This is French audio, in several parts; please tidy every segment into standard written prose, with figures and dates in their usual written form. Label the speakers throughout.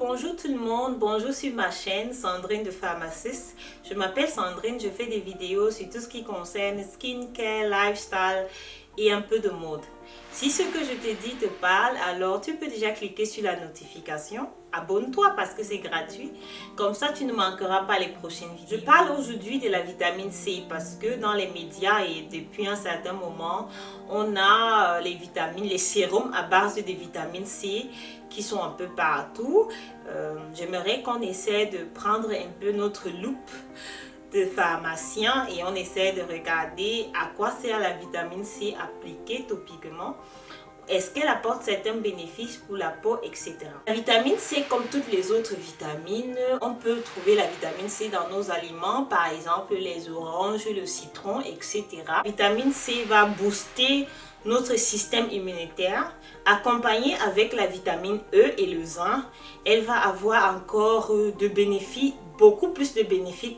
Speaker 1: Bonjour tout le monde, bonjour sur ma chaîne Sandrine de Pharmaciste. Je m'appelle Sandrine, je fais des vidéos sur tout ce qui concerne skincare, lifestyle et un peu de mode. Si ce que je te dis te parle, alors tu peux déjà cliquer sur la notification. Abonne-toi parce que c'est gratuit. Comme ça, tu ne manqueras pas les prochaines vidéos. Je parle aujourd'hui de la vitamine C parce que dans les médias et depuis un certain moment, on a les vitamines, les sérums à base de vitamine C qui sont un peu partout. J'aimerais qu'on essaie de prendre un peu notre loupe de pharmacien et on essaie de regarder à quoi sert la vitamine C appliquée topiquement. Est-ce qu'elle apporte certains bénéfices pour la peau, etc. La vitamine C, comme toutes les autres vitamines, on peut trouver la vitamine C dans nos aliments, par exemple les oranges, le citron, etc. La vitamine C va booster notre système immunitaire, accompagnée avec la vitamine E et le zinc. Elle va avoir encore de bénéfices, beaucoup plus de bénéfices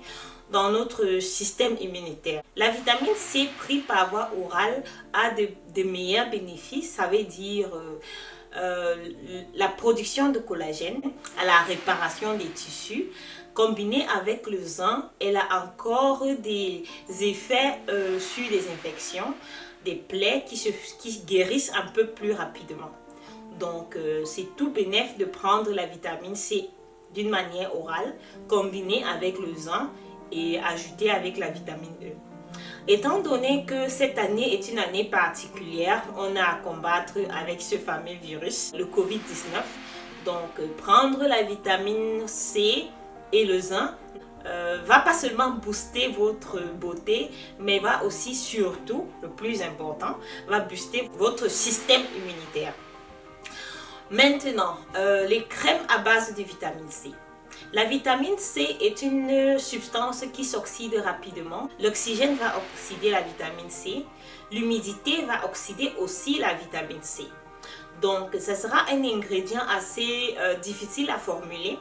Speaker 1: dans notre système immunitaire. La vitamine C prise par voie orale a de meilleurs bénéfices, ça veut dire la production de collagène, à la réparation des tissus. Combinée avec le zinc, elle a encore des effets sur les infections, des plaies qui guérissent un peu plus rapidement. Donc c'est tout bénéfique de prendre la vitamine C d'une manière orale, combinée avec le zinc et ajouter avec la vitamine E. Étant donné que cette année est une année particulière, on a à combattre avec ce fameux virus, le Covid-19. Donc prendre la vitamine C et le zinc va pas seulement booster votre beauté, mais va aussi surtout, le plus important, va booster votre système immunitaire. Maintenant, les crèmes à base de vitamine C. La vitamine C est une substance qui s'oxyde rapidement. L'oxygène va oxyder la vitamine C. L'humidité va oxyder aussi la vitamine C. Donc, ce sera un ingrédient assez difficile à formuler.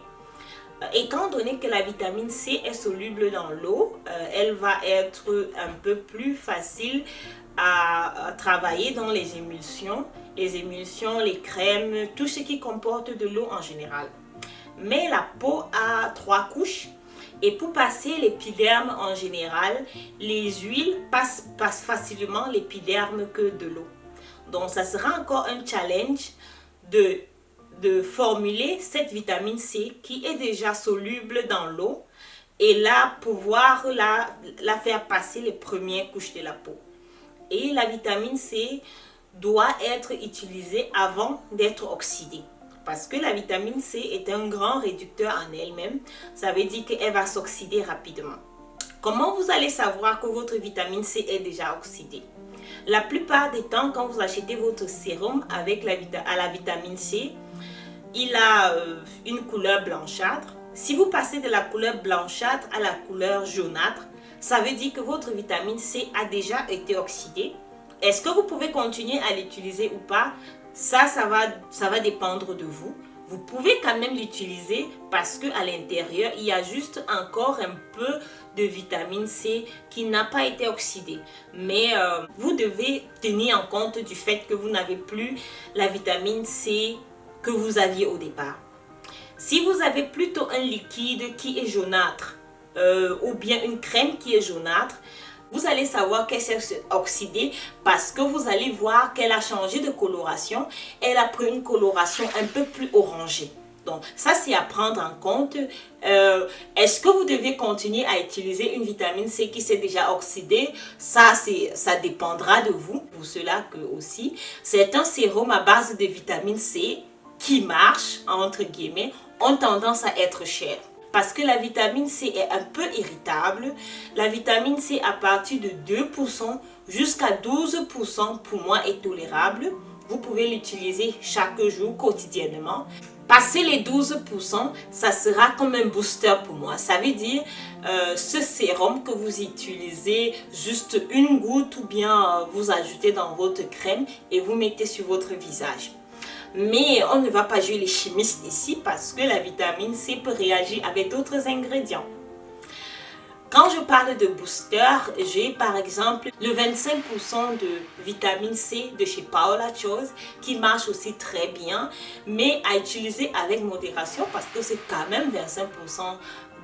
Speaker 1: Étant donné que la vitamine C est soluble dans l'eau, elle va être un peu plus facile à travailler dans les émulsions, les crèmes, tout ce qui comporte de l'eau en général. Mais la peau a 3 couches et pour passer l'épiderme en général, les huiles passent facilement l'épiderme que de l'eau. Donc ça sera encore un challenge de formuler cette vitamine C qui est déjà soluble dans l'eau et là pouvoir la faire passer les premières couches de la peau. Et la vitamine C doit être utilisée avant d'être oxydée. Parce que la vitamine C est un grand réducteur en elle-même, ça veut dire qu'elle va s'oxyder rapidement. Comment vous allez savoir que votre vitamine C est déjà oxydée? La plupart des temps, quand vous achetez votre sérum avec la vitamine C, il a une couleur blanchâtre. Si vous passez de la couleur blanchâtre à la couleur jaunâtre, ça veut dire que votre vitamine C a déjà été oxydée. Est-ce que vous pouvez continuer à l'utiliser ou pas? Ça va dépendre de vous. Vous pouvez quand même l'utiliser parce qu'à l'intérieur, il y a juste encore un peu de vitamine C qui n'a pas été oxydée. Mais vous devez tenir en compte du fait que vous n'avez plus la vitamine C que vous aviez au départ. Si vous avez plutôt un liquide qui est jaunâtre ou bien une crème qui est jaunâtre, vous allez savoir qu'elle s'est oxydée parce que vous allez voir qu'elle a changé de coloration. Elle a pris une coloration un peu plus orangée. Donc ça c'est à prendre en compte. Est-ce que vous devez continuer à utiliser une vitamine C qui s'est déjà oxydée? Ça dépendra de vous. Pour cela que aussi, c'est un sérum à base de vitamine C qui marche, entre guillemets, ont tendance à être cher. Parce que la vitamine C est un peu irritable. La vitamine C à partir de 2% jusqu'à 12% pour moi est tolérable. Vous pouvez l'utiliser chaque jour, quotidiennement. Passer les 12%, ça sera comme un booster pour moi. Ça veut dire ce sérum que vous utilisez juste une goutte ou bien vous ajoutez dans votre crème et vous mettez sur votre visage. Mais on ne va pas jouer les chimistes ici parce que la vitamine C peut réagir avec d'autres ingrédients. Quand je parle de booster, j'ai par exemple le 25% de vitamine C de chez Paola Choice qui marche aussi très bien, mais à utiliser avec modération parce que c'est quand même 25%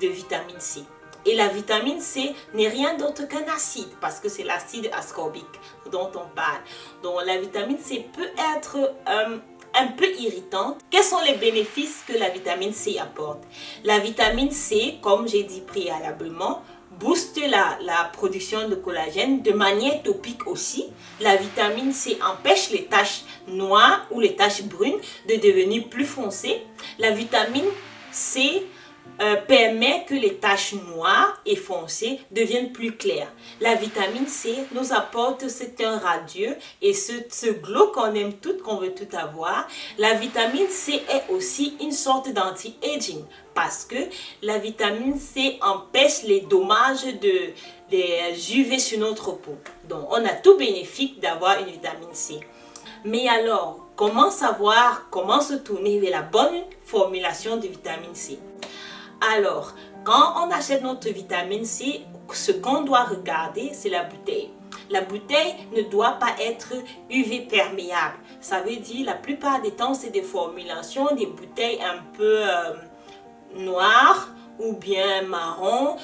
Speaker 1: de vitamine C. Et la vitamine C n'est rien d'autre qu'un acide parce que c'est l'acide ascorbique dont on parle. Donc la vitamine C peut être un peu irritante. Quels sont les bénéfices que la vitamine C apporte? La vitamine C, comme j'ai dit préalablement, booste la production de collagène de manière topique aussi. La vitamine C empêche les taches noires ou les taches brunes de devenir plus foncées. La vitamine C permet que les taches noires et foncées deviennent plus claires. La vitamine C nous apporte ce teint radieux et ce glow qu'on aime toutes, qu'on veut tout avoir. La vitamine C est aussi une sorte d'anti-aging parce que la vitamine C empêche les dommages des UV sur notre peau. Donc on a tout bénéfique d'avoir une vitamine C. Mais alors, comment savoir, comment se tourner vers la bonne formulation de vitamine C? Alors, quand on achète notre vitamine C, ce qu'on doit regarder, c'est la bouteille. La bouteille ne doit pas être UV perméable. Ça veut dire, la plupart des temps, c'est des formulations, des bouteilles un peu noires ou bien marron.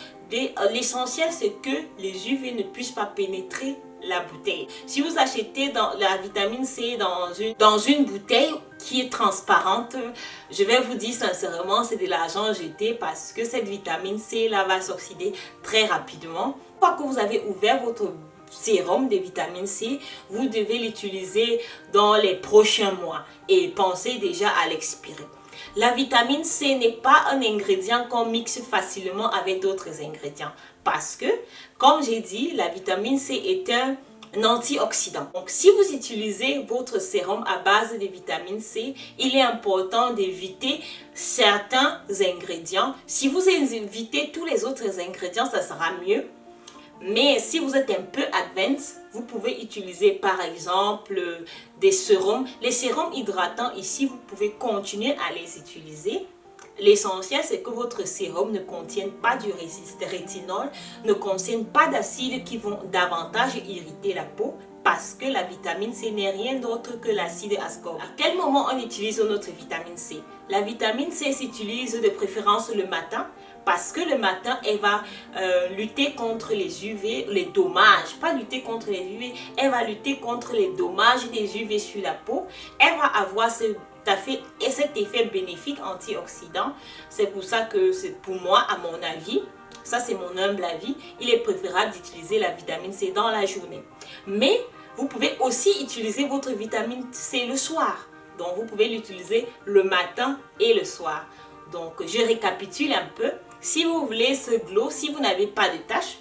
Speaker 1: L'essentiel, c'est que les UV ne puissent pas pénétrer la bouteille. Si vous achetez la vitamine C dans une bouteille qui est transparente, je vais vous dire sincèrement, c'est de l'argent jeté parce que cette vitamine C là va s'oxyder très rapidement. Une fois que vous avez ouvert votre sérum de vitamine C, vous devez l'utiliser dans les prochains mois et pensez déjà à l'expirer. La vitamine C n'est pas un ingrédient qu'on mixe facilement avec d'autres ingrédients parce que, comme j'ai dit, la vitamine C est un antioxydant. Donc, si vous utilisez votre sérum à base de vitamine C, il est important d'éviter certains ingrédients. Si vous évitez tous les autres ingrédients, ça sera mieux. Mais si vous êtes un peu advanced, vous pouvez utiliser par exemple des sérums. Les sérums hydratants ici, vous pouvez continuer à les utiliser. L'essentiel, c'est que votre sérum ne contienne pas du rétinol, ne contienne pas d'acides qui vont davantage irriter la peau parce que la vitamine C n'est rien d'autre que l'acide ascorbique. À quel moment on utilise notre vitamine C? La vitamine C s'utilise de préférence le matin parce que le matin, elle va lutter contre les UV, les dommages, pas lutter contre les UV, elle va lutter contre les dommages des UV sur la peau. Elle va avoir cet effet bénéfique antioxydant. C'est pour ça que c'est pour moi, à mon avis, ça c'est mon humble avis, il est préférable d'utiliser la vitamine C dans la journée. Mais vous pouvez aussi utiliser votre vitamine C le soir. Donc vous pouvez l'utiliser le matin et le soir. Donc je récapitule un peu. Si vous voulez ce glow, si vous n'avez pas de taches,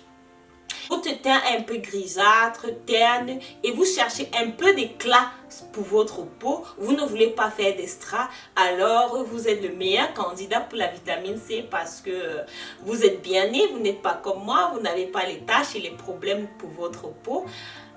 Speaker 1: votre teint est un peu grisâtre, terne et vous cherchez un peu d'éclat pour votre peau, vous ne voulez pas faire d'extra, alors vous êtes le meilleur candidat pour la vitamine C parce que vous êtes bien né, vous n'êtes pas comme moi, vous n'avez pas les taches et les problèmes pour votre peau.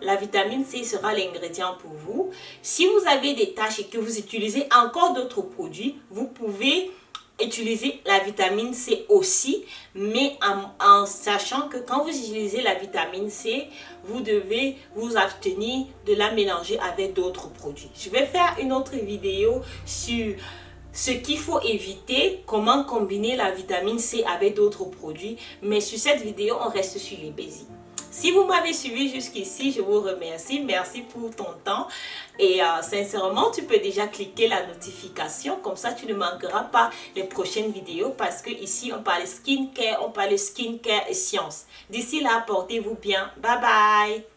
Speaker 1: La vitamine C sera l'ingrédient pour vous. Si vous avez des taches et que vous utilisez encore d'autres produits, vous pouvez utiliser la vitamine C aussi, mais en sachant que quand vous utilisez la vitamine C, vous devez vous abstenir de la mélanger avec d'autres produits. Je vais faire une autre vidéo sur ce qu'il faut éviter, comment combiner la vitamine C avec d'autres produits, mais sur cette vidéo, on reste sur les basiques. Si vous m'avez suivi jusqu'ici, je vous remercie. Merci pour ton temps. Et sincèrement, tu peux déjà cliquer la notification. Comme ça, tu ne manqueras pas les prochaines vidéos. Parce que ici, on parle skincare, on parle skincare et science. D'ici là, portez-vous bien. Bye bye.